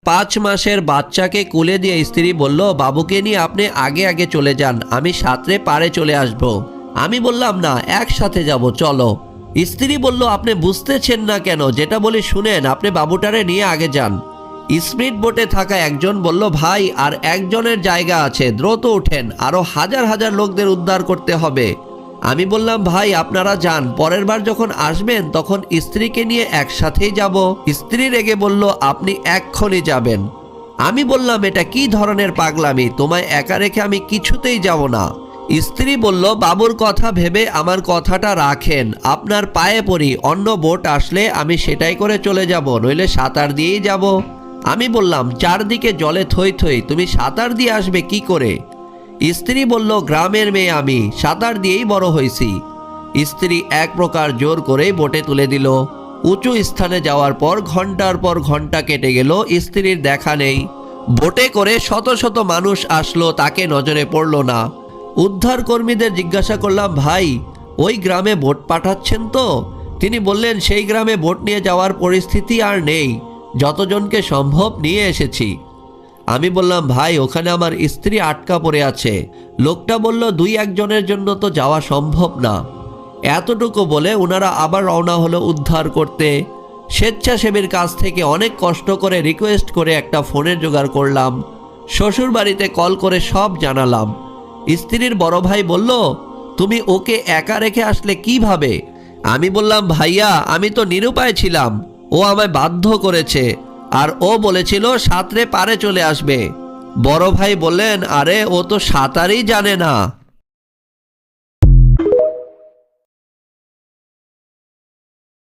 5 মাসের বাচ্চাকে কোলে দিয়ে স্ত্রী বলল, বাবুকে নিয়ে আপনি আগে আগে চলে যান, আমি সাঁতরে পাড়ে চলে আসব। আমি বললাম, না, একসাথে যাব, চলো। স্ত্রী বলল, আপনি বুঝতেছেন না কেন? যেটা বলি শুনেন, আপনি বাবুটারে নিয়ে আগে যান। স্পিড বোটে থাকা একজন বলল, ভাই আর একজনের জায়গা আছে, দ্রুত ওঠেন, আরো হাজার হাজার লোকদের উদ্ধার করতে হবে। আমি বললাম, ভাই আপনারা যান, পরের বার যখন আসবেন তখন স্ত্রীকে নিয়ে একসাথেই যাব। স্ত্রী রেগে বলল, আপনি এক্ষুনি যাবেন। আমি বললাম, এটা কি ধরনের পাগলামি? তোমায় একা রেখে আমি কিছুতেই যাব না। স্ত্রী বলল, বাবুর কথা ভেবে আমার কথাটা রাখেন, আপনার পায়ে পড়ি, অন্য বোট আসলে আমি সেটাই করে চলে যাব, নইলে সাঁতার দিয়েই যাব। আমি বললাম, চারদিকে জলে থই থই, তুমি সাঁতার দিয়ে আসবে কি করে? স্ত্রী বলল, গ্রামের মেয়ে আমি, সাঁতার দিয়েই বড় হয়েছি। স্ত্রী এক প্রকার জোর করেই বোটে তুলে দিল। উঁচু স্থানে যাওয়ার পর ঘন্টার পর ঘন্টা কেটে গেল, স্ত্রীর দেখা নেই। বোটে করে শত শত মানুষ আসলো, তাকে নজরে পড়ল না। উদ্ধার কর্মীদের জিজ্ঞাসা করলাম, ভাই ওই গ্রামে বোট পাঠাচ্ছেন তো? তিনি বললেন, সেই গ্রামে বোট নিয়ে যাওয়ার পরিস্থিতি আর নেই, যতজনকে সম্ভব নিয়ে এসেছি। আমি বললাম, ভাই ওখানে আমার স্ত্রী আটকা পড়ে আছে। লোকটা বলল, 2-1 জনের জন্য তো যাওয়া সম্ভব না। এতটুকু বলে ওনারা আবার রওনা হলো উদ্ধার করতে। স্বেচ্ছাসেবীর কাছ থেকে অনেক কষ্ট করে রিকোয়েস্ট করে একটা ফোনের জোগাড় করলাম। শ্বশুর বাড়িতে কল করে সব জানালাম। স্ত্রীর বড় ভাই বলল, তুমি ওকে একা রেখে আসলে কিভাবে? আমি বললাম, ভাইয়া আমি তো নিরুপায় ছিলাম, ও আমায় বাধ্য করেছে, আর ও বলেছিল সাঁতরে পাড়ে চলে আসবে। বড় ভাই বললেন, আরে ও তো সাঁতারই জানে না।